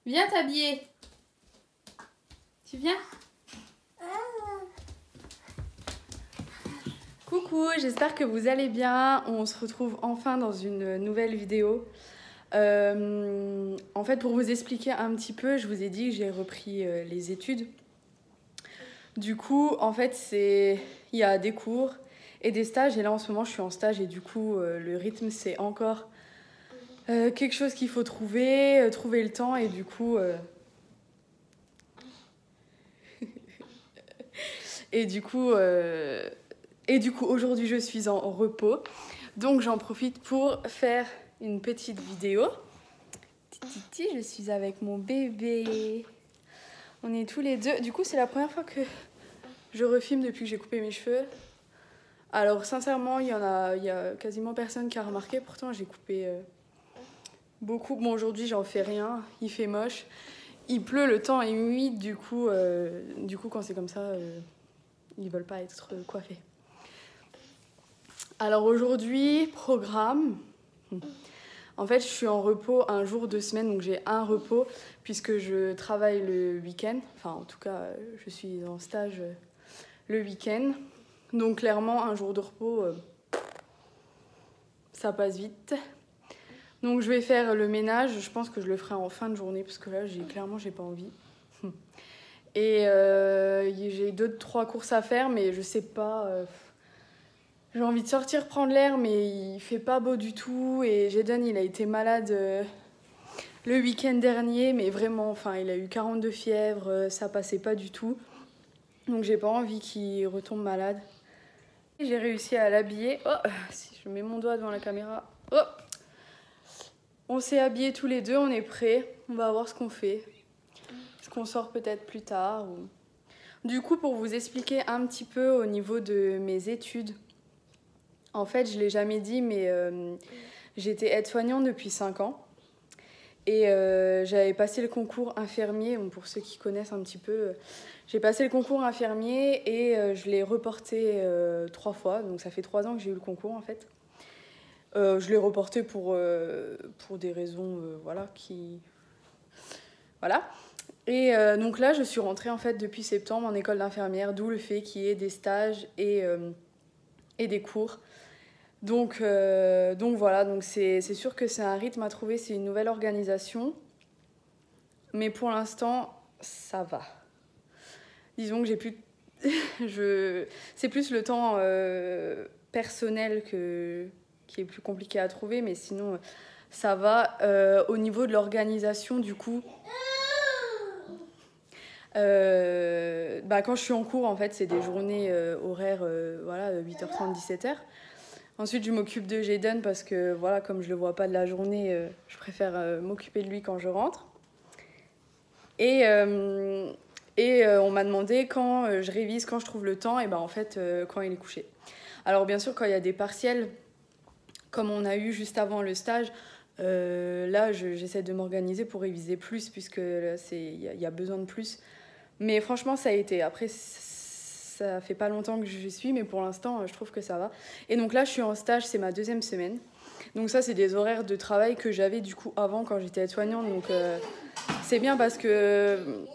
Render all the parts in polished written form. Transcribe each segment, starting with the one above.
Viens t'habiller. Tu viens? Coucou, j'espère que vous allez bien. On se retrouve enfin dans une nouvelle vidéo. En fait, pour vous expliquer un petit peu, je vous ai dit que j'ai repris les études. Du coup, en fait, il y a des cours et des stages. Et là, en ce moment, je suis en stage et du coup, le rythme, c'est encore quelque chose qu'il faut trouver le temps et du coup... Et du coup, aujourd'hui, je suis en repos. Donc, j'en profite pour faire une petite vidéo. Titi, je suis avec mon bébé. On est tous les deux. Du coup, c'est la première fois que je refilme depuis que j'ai coupé mes cheveux. Alors, sincèrement, il y a quasiment personne qui a remarqué. Pourtant, j'ai coupé beaucoup. Bon, aujourd'hui, j'en fais rien. Il fait moche. Il pleut, le temps est humide. Du coup, quand c'est comme ça... ils veulent pas être coiffés. Alors aujourd'hui, programme. En fait, je suis en repos un jour, 2 semaines, donc j'ai un repos puisque je travaille le week-end. Enfin, en tout cas, je suis en stage le week-end. Donc clairement, un jour de repos, ça passe vite. Donc je vais faire le ménage. Je pense que je le ferai en fin de journée parce que là, clairement, j'ai pas envie. Et j'ai 2-3 courses à faire, mais je sais pas. J'ai envie de sortir prendre l'air, mais il fait pas beau du tout. Et Jayden, il a été malade le week-end dernier, mais vraiment, enfin, il a eu 42 fièvres, ça passait pas du tout. Donc j'ai pas envie qu'il retombe malade. J'ai réussi à l'habiller. Oh, si je mets mon doigt devant la caméra. Oh, on s'est habillés tous les deux, on est prêts. On va voir ce qu'on fait. Est-ce qu'on sort peut-être plus tard ou... Du coup, pour vous expliquer un petit peu au niveau de mes études, en fait, je ne l'ai jamais dit, mais j'étais aide-soignante depuis 5 ans. Et j'avais passé le concours infirmier, bon, pour ceux qui connaissent un petit peu. J'ai passé le concours infirmier et je l'ai reporté 3 fois. Donc ça fait 3 ans que j'ai eu le concours, en fait. Je l'ai reporté pour des raisons, voilà, qui... Voilà. Et donc là, je suis rentrée en fait depuis septembre en école d'infirmière, d'où le fait qu'il y ait des stages et des cours. Donc voilà, donc c'est sûr que c'est un rythme à trouver, c'est une nouvelle organisation. Mais pour l'instant, ça va. Disons que j'ai plus... c'est plus le temps personnel qui est plus compliqué à trouver, mais sinon, ça va. Au niveau de l'organisation, du coup... quand je suis en cours, en fait, c'est des journées horaires, voilà, 8h30, 17h. Ensuite, je m'occupe de Jayden parce que, voilà, comme je le vois pas de la journée, je préfère m'occuper de lui quand je rentre. Et on m'a demandé quand je révise, quand je trouve le temps, et en fait, quand il est couché. Alors, bien sûr, quand il y a des partiels, comme on a eu juste avant le stage, là, j'essaie de m'organiser pour réviser plus, puisque il y a besoin de plus. Mais franchement, ça a été. Après, ça fait pas longtemps que j'y suis, mais pour l'instant, je trouve que ça va. Et donc là, je suis en stage, c'est ma 2e semaine. Donc ça, c'est des horaires de travail que j'avais du coup avant quand j'étais aide-soignante. Donc c'est bien parce que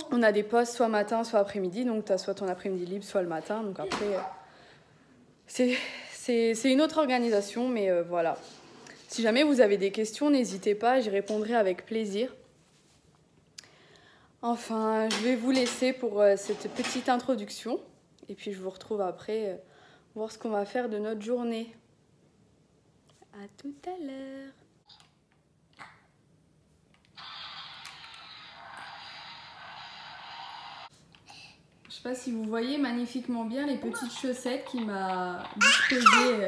on a des postes soit matin, soit après-midi. Donc tu as soit ton après-midi libre, soit le matin. Donc après, c'est une autre organisation, mais voilà. Si jamais vous avez des questions, n'hésitez pas, j'y répondrai avec plaisir. Enfin, je vais vous laisser pour cette petite introduction. Et puis, je vous retrouve après voir ce qu'on va faire de notre journée. À tout à l'heure. Je sais pas si vous voyez magnifiquement bien les petites chaussettes qu'il m'a disposées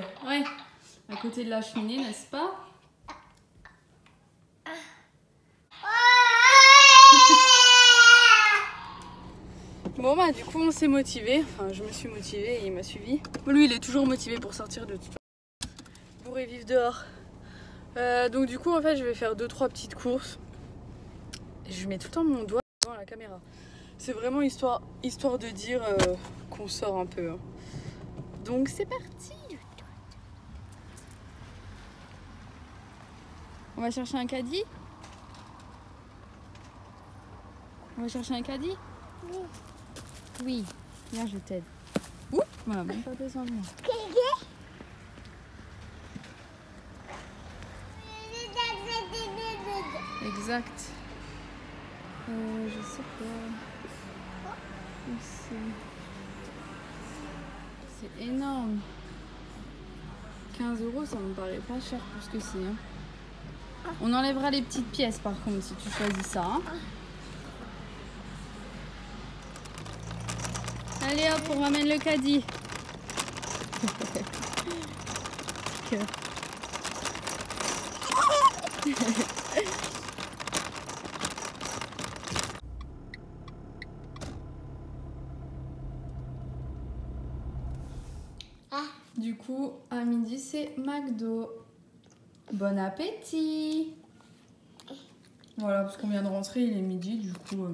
à côté de la cheminée, n'est-ce pas ? Bon du coup on s'est motivé, enfin je me suis motivée et il m'a suivi. Lui il est toujours motivé pour sortir de toute façon. Pour et vivre dehors. Donc du coup en fait je vais faire 2-3 petites courses. Et je mets tout le temps mon doigt devant la caméra. C'est vraiment histoire de dire qu'on sort un peu. Hein. Donc c'est parti. On va chercher un caddie. On va chercher un caddie? Oui. Oui. Viens, je t'aide. Ouh, voilà, même pas besoin de moi. Exact. Je sais pas. Où c'est énorme. 15 €, ça me paraît pas cher pour ce que c'est. Hein. On enlèvera les petites pièces par contre si tu choisis ça. Hein. Allez hop, on ramène le caddie. Du coup, à midi, c'est McDo. Bon appétit! Voilà, parce qu'on vient de rentrer, il est midi, du coup,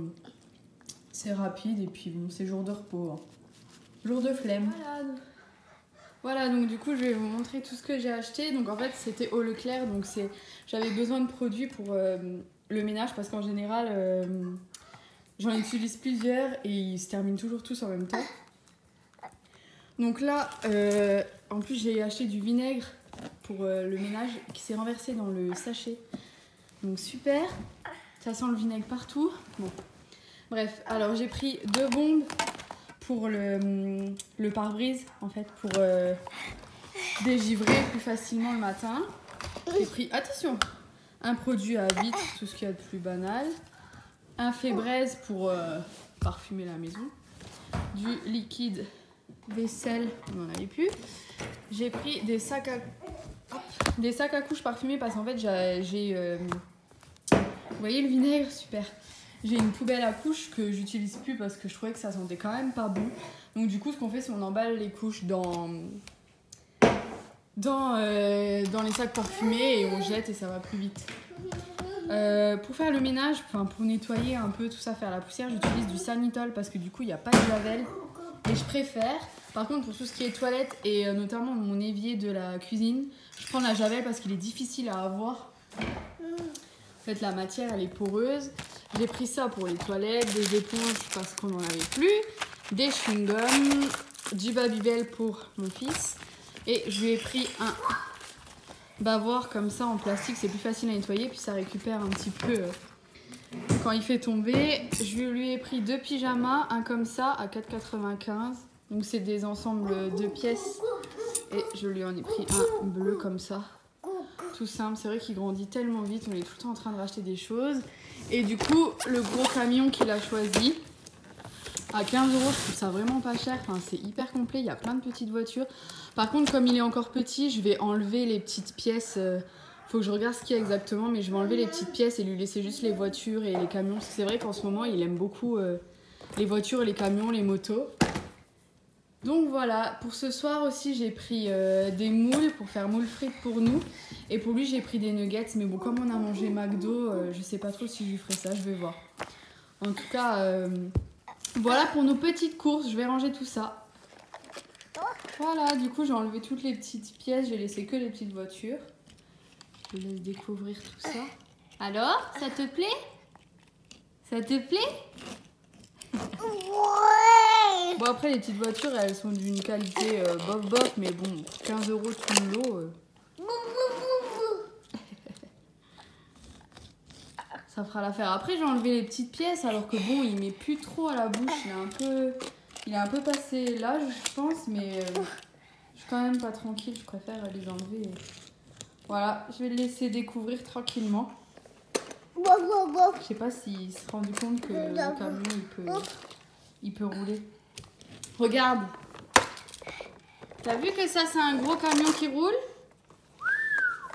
c'est rapide et puis bon, c'est jour de repos. Hein. Jour de flemme. Voilà, donc du coup, je vais vous montrer tout ce que j'ai acheté. Donc en fait, c'était au Leclerc, donc j'avais besoin de produits pour le ménage parce qu'en général, j'en utilise plusieurs et ils se terminent toujours tous en même temps. Donc là, en plus, j'ai acheté du vinaigre pour le ménage qui s'est renversé dans le sachet. Donc super, ça sent le vinaigre partout. Bon. Bref, alors j'ai pris 2 bombes pour le pare-brise, en fait, pour dégivrer plus facilement le matin. J'ai pris, attention, un produit à vitre, tout ce qu'il y a de plus banal. Un fait-braise pour parfumer la maison. Du liquide vaisselle, on n'en avait plus. J'ai pris des sacs à couches parfumés parce qu'en fait j'ai vous voyez le vinaigre, super. J'ai une poubelle à couches que j'utilise plus parce que je trouvais que ça sentait quand même pas bon. Donc du coup ce qu'on fait c'est on emballe les couches dans les sacs parfumés et on jette et ça va plus vite. Pour faire le ménage, pour nettoyer un peu tout ça, faire la poussière, j'utilise du Sanitol parce que du coup il n'y a pas de javel et je préfère. Par contre pour tout ce qui est toilette et notamment mon évier de la cuisine, je prends la javel parce qu'il est difficile à avoir. En fait la matière elle est poreuse. J'ai pris ça pour les toilettes, des éponges parce qu'on n'en avait plus, des chewing-gums, du Babybel pour mon fils et je lui ai pris un bavoir comme ça en plastique, c'est plus facile à nettoyer puis ça récupère un petit peu quand il fait tomber. Je lui ai pris 2 pyjamas, un comme ça à 4,95 €. Donc c'est des ensembles de pièces et je lui en ai pris un bleu comme ça. Tout simple, c'est vrai qu'il grandit tellement vite, on est tout le temps en train de racheter des choses. Et du coup, le gros camion qu'il a choisi, à 15 €, je trouve ça vraiment pas cher. Enfin, c'est hyper complet, il y a plein de petites voitures. Par contre, comme il est encore petit, je vais enlever les petites pièces. Faut que je regarde ce qu'il y a exactement, mais je vais enlever les petites pièces et lui laisser juste les voitures et les camions. Parce que c'est vrai qu'en ce moment, il aime beaucoup les voitures, les camions, les motos. Donc voilà, pour ce soir aussi j'ai pris des moules pour faire moules frites pour nous. Et pour lui j'ai pris des nuggets, mais bon comme on a mangé McDo, je sais pas trop si je lui ferai ça, je vais voir. En tout cas, voilà pour nos petites courses, je vais ranger tout ça. Voilà, du coup j'ai enlevé toutes les petites pièces, j'ai laissé que les petites voitures. Je vous laisse découvrir tout ça. Alors, ça te plaît? Ça te plaît? Bon après les petites voitures elles sont d'une qualité bof bof mais bon 15 € tout le lot. Ça fera l'affaire. Après j'ai enlevé les petites pièces alors que bon il met plus trop à la bouche, il est un peu passé l'âge je pense mais je suis quand même pas tranquille, je préfère les enlever. Voilà, je vais le laisser découvrir tranquillement. Je sais pas s'il se rend compte que le camion il peut rouler. Regarde, t'as vu que ça c'est un gros camion qui roule?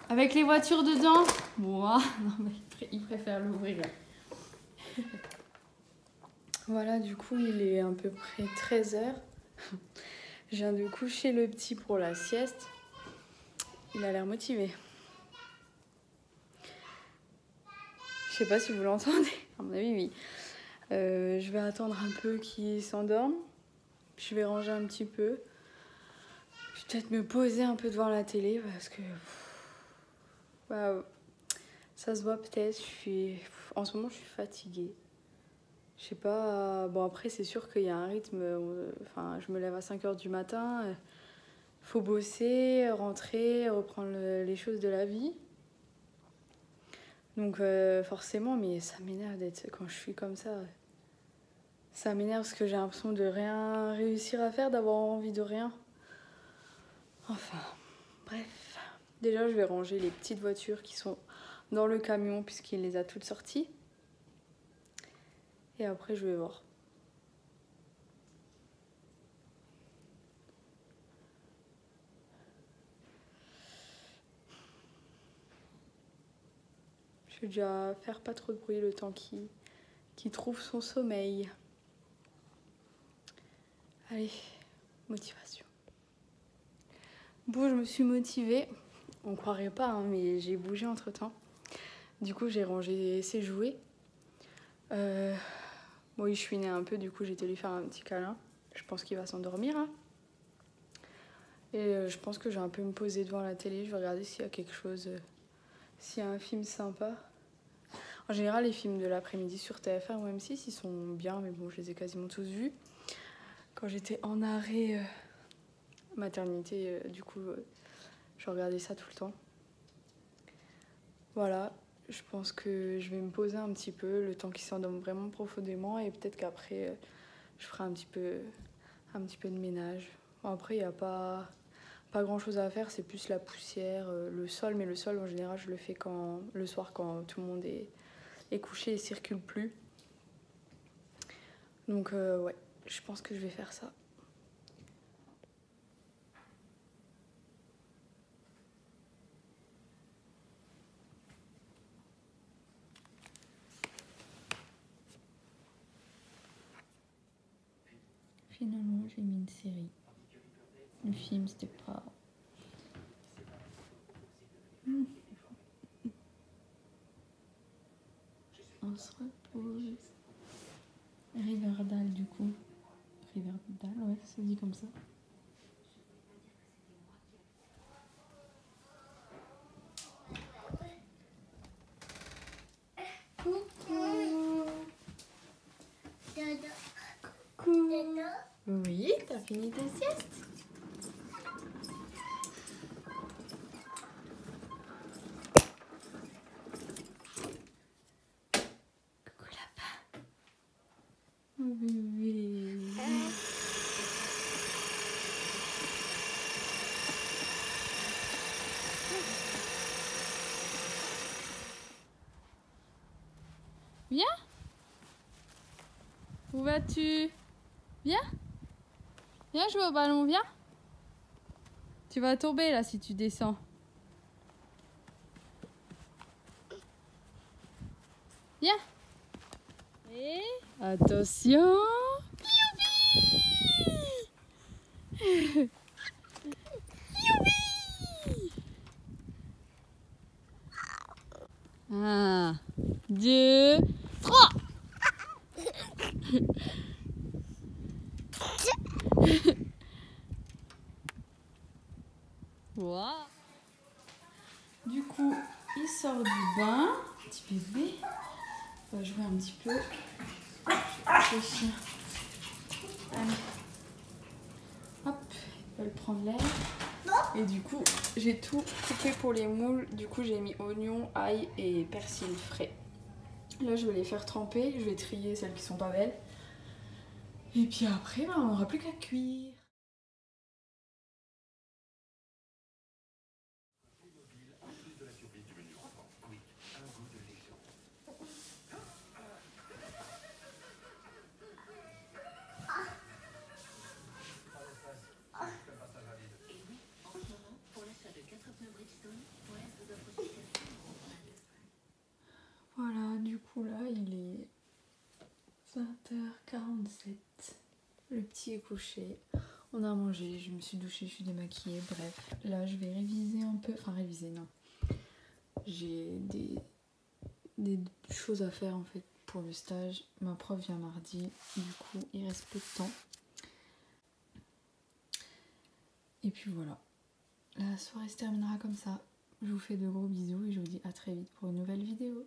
Avec les voitures dedans? Moi, non mais il préfère l'ouvrir. Voilà, du coup il est à peu près 13 h. Je viens de coucher le petit pour la sieste. Il a l'air motivé. Je sais pas si vous l'entendez, à mon avis oui. Je vais attendre un peu qu'il s'endorme. Je vais ranger un petit peu. Je vais peut-être me poser un peu devant la télé parce que ça se voit peut-être. En ce moment, je suis fatiguée. Je sais pas. Bon, après, c'est sûr qu'il y a un rythme. Enfin, je me lève à 5 h du matin. Faut bosser, rentrer, reprendre les choses de la vie. Donc, forcément, mais ça m'énerve d'être. Quand je suis comme ça, ça m'énerve parce que j'ai l'impression de rien réussir à faire, d'avoir envie de rien. Enfin, bref. Déjà, je vais ranger les petites voitures qui sont dans le camion, puisqu'il les a toutes sorties. Et après, je vais voir. Je vais déjà faire pas trop de bruit le temps qu'il trouve son sommeil. Allez, motivation. Bon, je me suis motivée. On croirait pas, hein, mais j'ai bougé entre temps. Du coup, j'ai rangé ses jouets. Bon, il chouinait un peu, du coup, j'ai été lui faire un petit câlin. Je pense qu'il va s'endormir. Hein. Et je pense que je vais un peu me poser devant la télé. Je vais regarder s'il y a quelque chose, s'il y a un film sympa. En général, les films de l'après-midi sur TF1 ou M6, ils sont bien, mais bon, je les ai quasiment tous vus. Quand j'étais en arrêt maternité, du coup, je regardais ça tout le temps. Voilà, je pense que je vais me poser un petit peu, le temps qu'il s'endorme vraiment profondément, et peut-être qu'après, je ferai un petit peu de ménage. Bon, après, il n'y a pas grand-chose à faire, c'est plus la poussière, le sol, mais le sol, en général, je le fais le soir quand tout le monde est couché et circule plus. Donc, ouais, je pense que je vais faire ça. Finalement, j'ai mis une série. Le film, c'était pas... On se repose. Riverdale, du coup. Riverdale, ouais, ça se dit comme ça. Coucou. Coucou. Oui, t'as fini ta sieste? Coucou lapin. Oh bébé. Viens. Où vas-tu? Viens. Viens jouer au ballon, viens. Tu vas tomber là si tu descends. Viens. Et attention. Youpi. Youpi. 1, 2, 3. Wow. Du coup, il sort du bain. Petit bébé. On va jouer un petit peu. Le chien. Allez. Hop, ils veulent prendre l'air. Et du coup, j'ai tout coupé pour les moules. Du coup, j'ai mis oignon, ail et persil frais. Là, je vais les faire tremper. Je vais trier celles qui sont pas belles. Et puis après, on n'aura plus qu'à cuire. Voilà, du coup là, il est 20h47. Le petit est couché. On a mangé, je me suis douchée, je suis démaquillée. Bref, là, je vais réviser un peu. Enfin, réviser, non. J'ai des choses à faire en fait pour le stage. Ma prof vient mardi, du coup, il reste peu de temps. Et puis voilà. La soirée se terminera comme ça. Je vous fais de gros bisous et je vous dis à très vite pour une nouvelle vidéo.